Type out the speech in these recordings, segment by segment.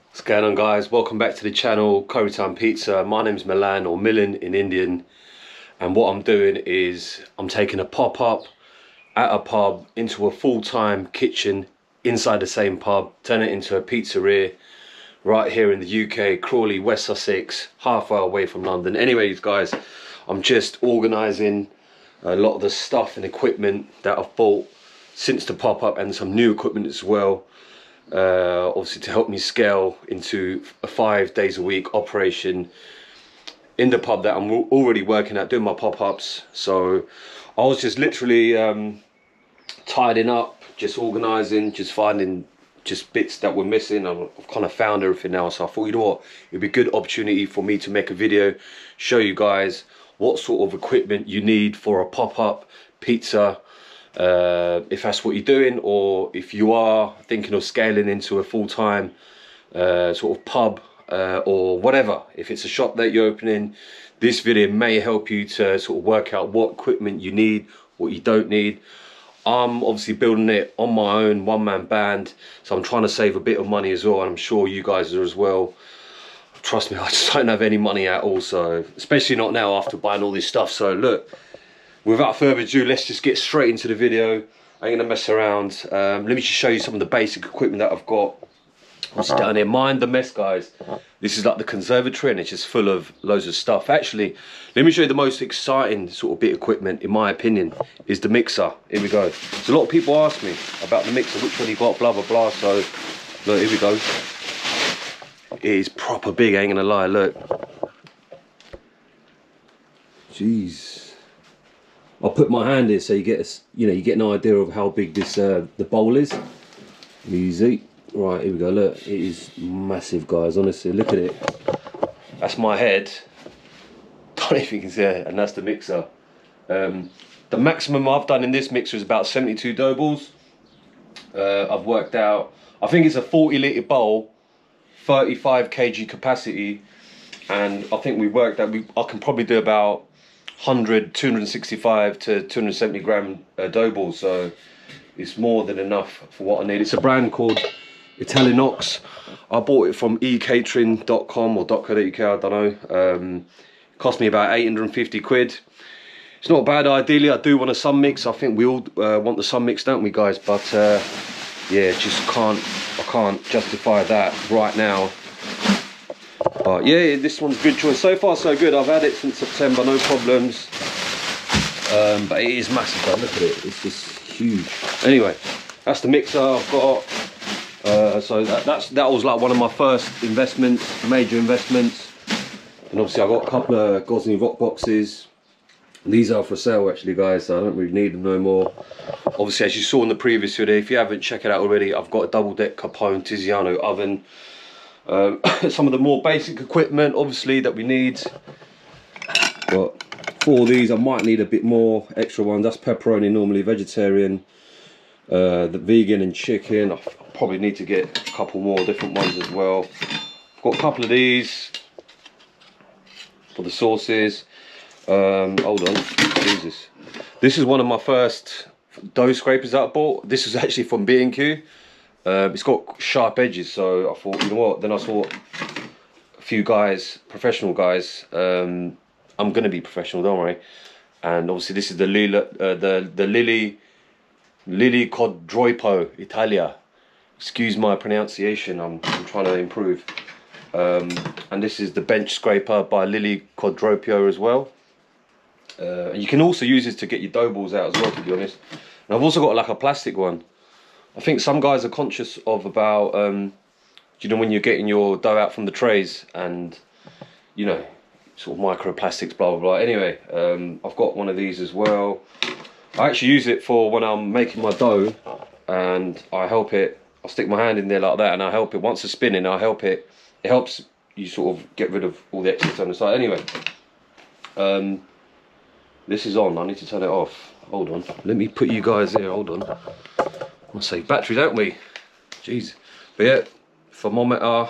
What's going on, guys? Welcome back to the channel, Curry Time Pizza. My name's Milan, or Milan in Indian, and what I'm doing is I'm taking a pop-up at a pub into a full-time kitchen inside the same pub, turn it into a pizzeria right here in the UK, Crawley, West Sussex, halfway away from London. Anyways, guys, I'm just organising a lot of the stuff and equipment that I've bought since the pop-up, and some new equipment as well, obviously to help me scale into a 5 days a week operation in the pub that I'm already working at, doing my pop-ups. So I was just literally tidying up, just organising, just finding just bits that were missing. I've kind of found everything now, so I thought, you know what, it'd be a good opportunity for me to make a video, show you guys what sort of equipment you need for a pop-up pizza, if that's what you're doing, or if you are thinking of scaling into a full-time sort of pub, or whatever. If it's a shop that you're opening, this video may help you to sort of work out what equipment you need, what you don't need. I'm obviously building it on my own, one-man band, so I'm trying to save a bit of money as well, and I'm sure you guys are as well. Trust me, I just don't have any money at all, so especially not now after buying all this stuff. So look, without further ado, let's just get straight into the video. I ain't gonna mess around. Let me just show you some of the basic equipment that I've got. What's down here? Mind the mess, guys. This is like the conservatory, and it's just full of loads of stuff. Actually, let me show you the most exciting sort of bit of equipment, in my opinion, is the mixer. Here we go. So a lot of people ask me about the mixer, which one you got, blah blah blah. So look, here we go. It is proper big, I ain't gonna lie. Look, jeez. I'll put my hand here so you get a, you get an idea of how big this the bowl is. Easy. Right, here we go. Look, it is massive, guys. Honestly, look at it. That's my head. Don't know if you can see it, and that's the mixer. The maximum I've done in this mixer is about 72 dough balls. I've worked out, I think it's a 40-litre bowl, 35 kg capacity, and I think we worked out I can probably do about 265 to 270 gram dough balls, so it's more than enough for what I need. It's a brand called Italianox. I bought it from ecatering.com or .co.uk, I don't know. Cost me about 850 quid. It's not bad. Ideally, I do want a sun mix. I think we all want the sun mix, don't we, guys? But yeah, I can't justify that right now. But yeah, this one's a good choice. So far, so good. I've had it since September, no problems. But it is massive, though. Look at it. It's just huge. Anyway, that's the mixer I've got. So that was like one of my first investments, major investments. And obviously I've got a couple of Gosney rock boxes. These are for sale actually, guys, so I don't really need them no more. Obviously, as you saw in the previous video, if you haven't checked it out already, I've got a double deck Capone Tiziano oven. Some of the more basic equipment obviously that we need. But for these I might need a bit more extra ones. That's pepperoni, normally vegetarian. The vegan and chicken, I probably need to get a couple more different ones as well. I've got a couple of these for the sauces. Hold on, Jesus. This is one of my first dough scrapers that I bought. This is actually from B&Q. It's got sharp edges, so I thought, you know what, then I saw a few guys, professional guys. I'm gonna be professional, don't worry. And obviously this is the Lili Codroipo Italia. Excuse my pronunciation, I'm trying to improve. And this is the bench scraper by Lili Codropio as well. And you can also use this to get your dough balls out as well, to be honest. And I've also got like a plastic one. I think some guys are conscious of about, you know, when you're getting your dough out from the trays, and you know, sort of microplastics, blah blah blah. Anyway, I've got one of these as well. I actually use it for when I'm making my dough, and I help it. I'll stick my hand in there like that, and I help it. Once it's spinning, I help it. It helps you sort of get rid of all the excess on the side. Anyway, this is on. I need to turn it off. Hold on. Let me put you guys here. Hold on. I'll say battery, don't we? Jeez. But yeah, thermometer.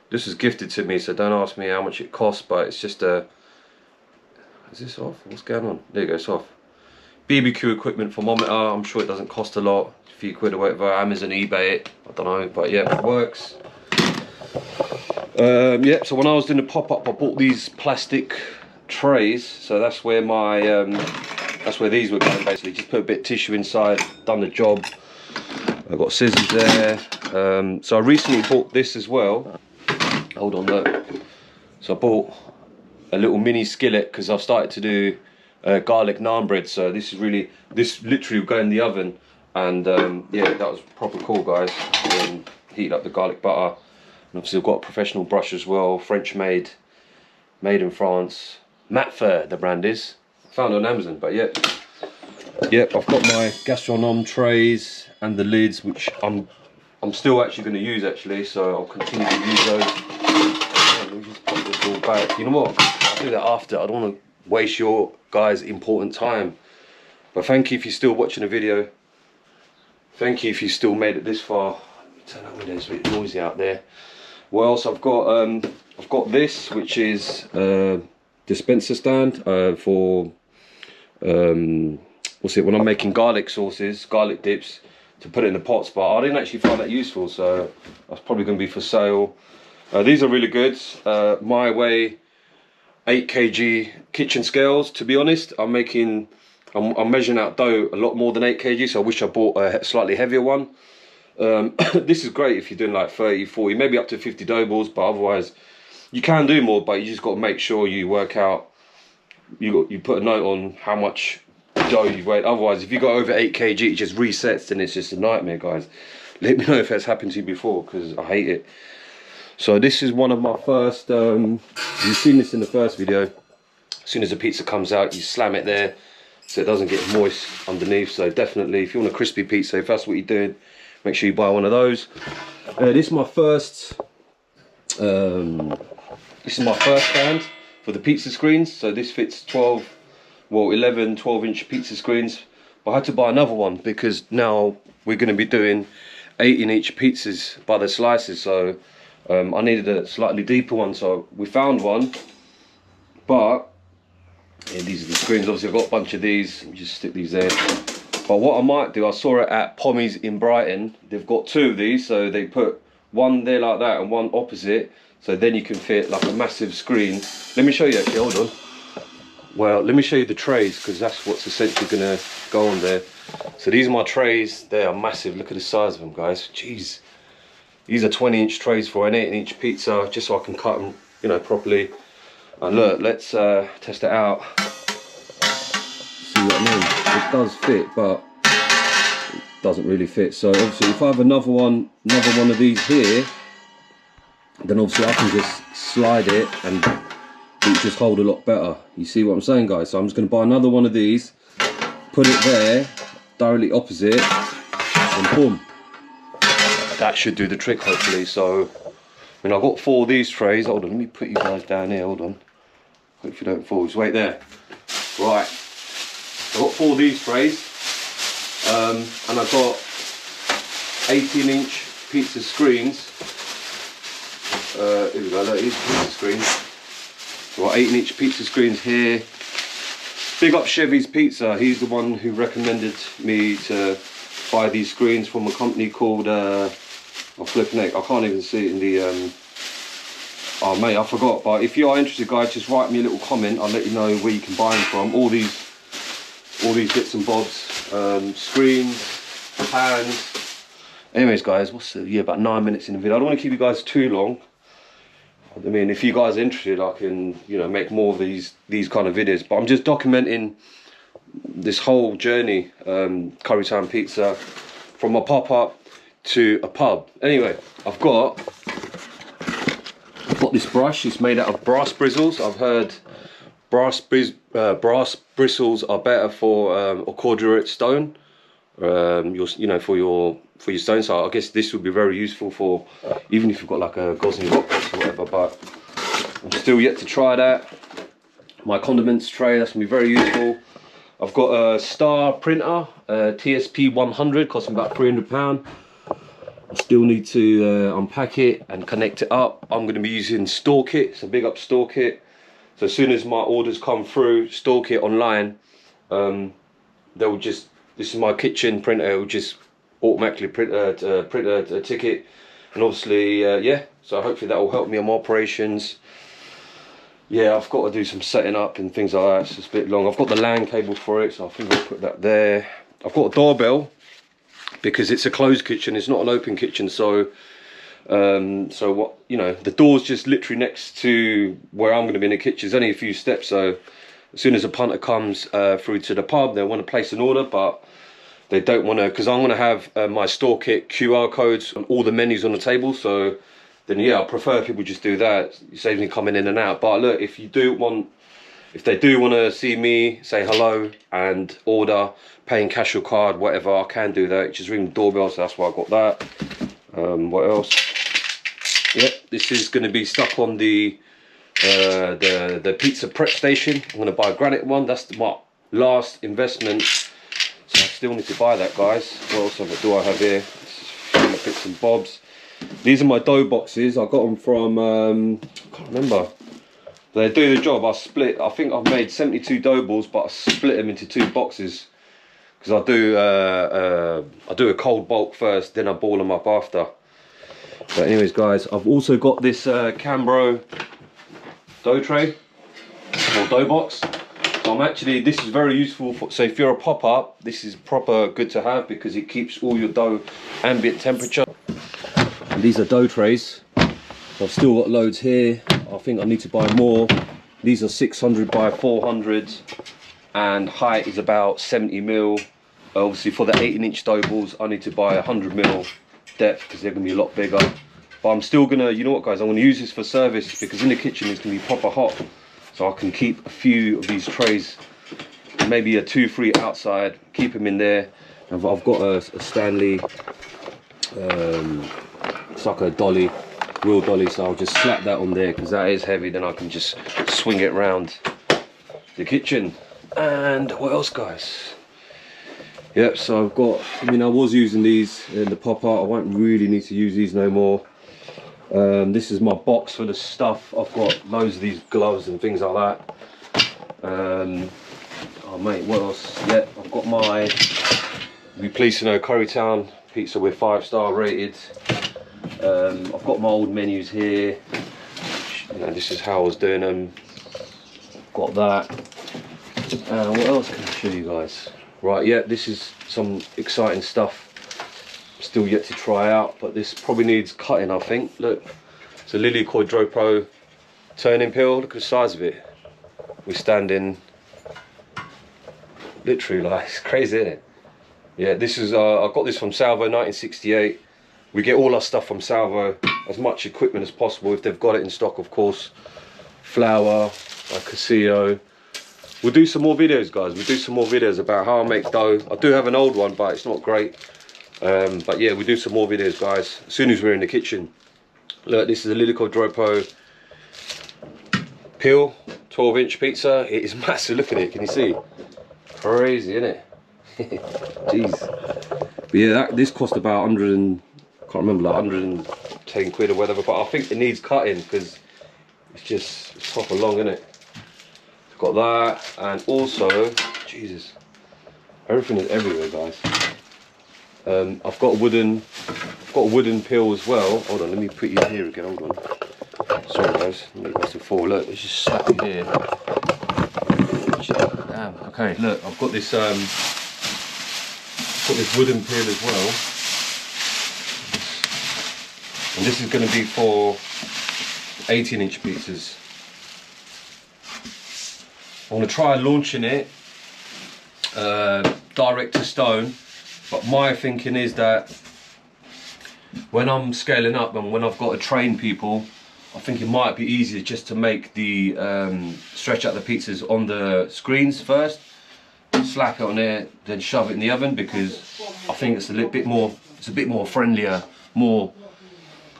This was gifted to me, so don't ask me how much it costs. But it's just a. Is this off? What's going on? There you go. It's off. BBQ equipment thermometer. I'm sure it doesn't cost a lot, a few quid or whatever. Amazon, eBay it, I don't know, but yeah, it works. Yeah, so when I was doing the pop-up, I bought these plastic trays, so that's where my that's where these were going. Basically just put a bit of tissue inside, done the job. I've got scissors there. So I recently bought this as well. Hold on, look. So I bought a little mini skillet because I've started to do garlic naan bread. So this literally will go in the oven, and yeah, that was proper cool, guys. Heat up the garlic butter. And obviously I've got a professional brush as well, French made in France. Matfer, the brand is. Found it on Amazon, but yeah. Yep, I've got my gastronome trays and the lids, which I'm still actually going to use actually, so I'll continue to use those. Let me just put this all back. You know what? I'll do that after. I don't want to waste your guys' important time. But thank you if you're still watching the video. Thank you if you still made it this far. Turn that window, it's a bit noisy out there. What else I've got this, which is dispenser stand for what's it, when I'm making garlic sauces, garlic dips, to put it in the pots, but I didn't actually find that useful, so that's probably going to be for sale. These are really good. My Way 8 kg kitchen scales. To be honest, I'm measuring out dough a lot more than 8 kg, so I wish I bought a slightly heavier one. This is great if you're doing like 30, 40, maybe up to 50 dough balls, but otherwise you can do more, but you just got to make sure you work out, you put a note on how much dough you've weighed. Otherwise, if you go over 8 kg, it just resets and it's just a nightmare, guys. Let me know if that's happened to you before, because I hate it. So this is one of my first, you've seen this in the first video. As soon as the pizza comes out, you slam it there so it doesn't get moist underneath. So definitely, if you want a crispy pizza, if that's what you're doing, make sure you buy one of those. This is my first stand for the pizza screens. So this fits 11, 12-inch pizza screens. But I had to buy another one because now we're going to be doing 18-inch pizzas by the slices. So I needed a slightly deeper one. So we found one. But yeah, these are the screens. Obviously I've got a bunch of these. Let me just stick these there. But what I might do, I saw it at Pommy's in Brighton. They've got two of these, so they put one there like that and one opposite. So then you can fit like a massive screen. Let me show you actually, hold on. Well, let me show you the trays, because that's what's essentially gonna go on there. So these are my trays. They are massive. Look at the size of them, guys. Jeez. These are 20-inch trays for an 18-inch pizza, just so I can cut them, you know, properly. And look, let's test it out. See what I mean? It does fit, but it doesn't really fit. So obviously if I have another one of these here, then obviously I can just slide it and it just hold a lot better. You see what I'm saying, guys? So I'm just going to buy another one of these, put it there directly opposite, and boom, that should do the trick hopefully. So I mean, I've got 4 of these trays. Hold on, let me put you guys down here. Hold on, hope you don't fall. Just wait there. Right, I've got 4 of these trays, and I've got 18-inch pizza screens. Here we go, look, these pizza screens. So I've got 18-inch pizza screens here. Big up Chevy's Pizza. He's the one who recommended me to buy these screens from a company called, oh flipping heck, I can't even see it in the, oh mate, I forgot. But if you are interested, guys, just write me a little comment. I'll let you know where you can buy them from. All these bits and bobs, screens, pans. Anyways, guys, yeah, about 9 minutes in the video. I don't want to keep you guys too long. I mean, if you guys are interested, I can, you know, make more of these kind of videos. But I'm just documenting this whole journey, Currytown Pizza, from a pop-up to a pub. Anyway, I've got this brush. It's made out of brass bristles. I've heard brass bristles are better for a corduroy stone. You know, for your stone. So I guess this would be very useful for even if you've got like a Gosling rock box or whatever. But I'm still yet to try that. My condiments tray, that's gonna be very useful. I've got a Star printer, TSP 100, costing about £300. I still need to unpack it and connect it up. I'm going to be using Store Kit, so big up Store Kit. So as soon as my orders come through Store Kit online, they'll just, this is my kitchen printer, it will just automatically print a ticket. And obviously yeah, so hopefully that will help me on my operations. Yeah, I've got to do some setting up and things like that. It's just a bit long. I've got the LAN cable for it, so I think I'll put that there. I've got a doorbell because it's a closed kitchen, it's not an open kitchen, so so what, you know, the door's just literally next to where I'm going to be in the kitchen. It's only a few steps, so as soon as a punter comes through to the pub, they want to place an order, but they don't want to, because I'm going to have my store kit QR codes on all the menus on the table. So then yeah, I prefer people just do that. It saves me coming in and out. But look, if they do want to see me, say hello and order, paying cash or card, whatever, I can do that. Just ring the doorbell, so that's why I got that. What else? Yeah, this is going to be stuck on the pizza prep station. I'm going to buy a granite one. That's my last investment. So I still need to buy that, guys. What else do I have here? This is bits and bobs. These are my dough boxes. I got them from, I can't remember. They do the job. I think I've made 72 dough balls, but I split them into 2 boxes. Because I do a cold bulk first, then I ball them up after. But anyways, guys, I've also got this Cambro dough tray, or dough box. So this is very useful for, so if you're a pop-up, this is proper good to have because it keeps all your dough ambient temperature. And these are dough trays. I've still got loads here. I think I need to buy more. These are 600 by 400 and height is about 70 mil. Obviously for the 18-inch dough balls, I need to buy 100 mil depth because they're going to be a lot bigger. But I'm still gonna, you know what, guys, I'm gonna use this for service because in the kitchen it's gonna be proper hot. So I can keep a few of these trays, maybe a 2-3 outside, keep them in there. I've got a Stanley, it's like a dolly, wheel dolly, so I'll just slap that on there because that is heavy. Then I can just swing it around the kitchen. And what else, guys? Yep, so I've got, I mean, I was using these in the pop art. I won't really need to use these no more. This is my box full of stuff. I've got loads of these gloves and things like that. Oh mate, what else? Yeah, I've got my, be pleased to know, Currytown pizza with 5-star rated. I've got my old menus here. You know, this is how I was doing them. Got that. What else can I show you guys? Right, yeah, this is some exciting stuff. Still yet to try out, but this probably needs cutting, I think. Look, it's a Lily Quadro Pro turning peel. Look at the size of it. We're standing literally like, it's crazy, isn't it? Yeah, this is I got this from Salvo 1968. We get all our stuff from Salvo, as much equipment as possible if they've got it in stock, of course. Flour, Casio. We'll do some more videos, guys. We'll do some more videos about how I make dough. I do have an old one, but it's not great. But yeah, we'll do some more videos, guys, as soon as we're in the kitchen. Look, this is a Lilico Dropo peel, 12-inch pizza. It is massive. Look at it. Can you see? Crazy, isn't it? Jeez. But yeah, this cost about 100 and, can't remember, like 110 quid or whatever. But I think it needs cutting because it's proper long, isn't it? Got that, and also, Jesus, everything is everywhere, guys. I've got a wooden peel as well. Hold on, let me put you here again. Hold on. Sorry, guys. Let me to fall. Look, let's just slap it here. Damn. Okay, look, I've got this wooden peel as well, and this is going to be for 18-inch pizzas. I'm going to try launching it direct to stone, but my thinking is that when I'm scaling up and when I've got to train people, I think it might be easier just to make the stretch out the pizzas on the screens first, slap it on there, then shove it in the oven, because I think it's a little bit more, it's a bit more friendlier, more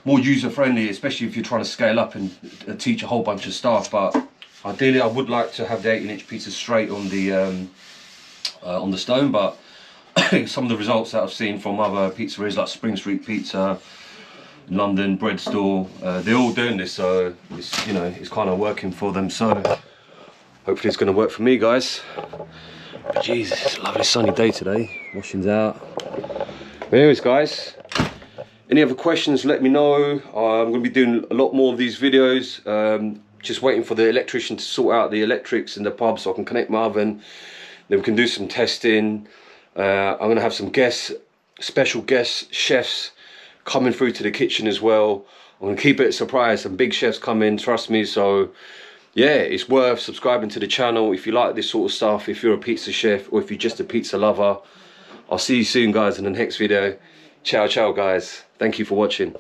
user friendly, especially if you're trying to scale up and teach a whole bunch of staff. But ideally I would like to have the 18-inch pizza straight on the stone, but some of the results that I've seen from other pizzerias like Spring Street Pizza, London Bread Store, they're all doing this, so it's, you know, it's kind of working for them. So hopefully it's going to work for me, guys. Jesus, it's a lovely sunny day today. Washing's out. But anyways, guys, any other questions, let me know. I'm going to be doing a lot more of these videos. Just waiting for the electrician to sort out the electrics in the pub so I can connect my oven. Then we can do some testing. I'm going to have some special guest chefs coming through to the kitchen as well. I'm going to keep it a surprise. Some big chefs coming, trust me. So yeah, it's worth subscribing to the channel if you like this sort of stuff, if you're a pizza chef or if you're just a pizza lover. I'll see you soon, guys, in the next video. Ciao, ciao, guys. Thank you for watching.